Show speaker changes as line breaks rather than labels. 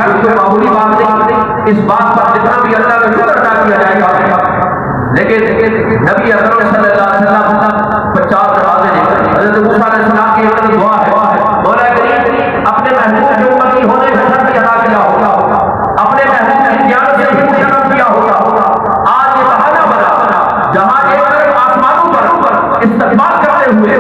کوئی معمولی بات نہیں، اس بات پر جتنا بھی اللہ کا شکر ادا کیا جائے گا. لیکن نبی اکرم صلی اللہ علیہ وسلم 50 نمازیں لے کر حضرت موسیٰ علیہ السلام کی ایک دعا ہے، مولا کریم اپنے محبوب کے امتی ہونے کا شرف ادا کیا ہوگا، اپنے محبوب کی جان سے بھی شرف کیا ہوگا. آج یہ بہانہ بنا جہاں ایک طرف آسمانوں پر استقبال کرتے ہوئے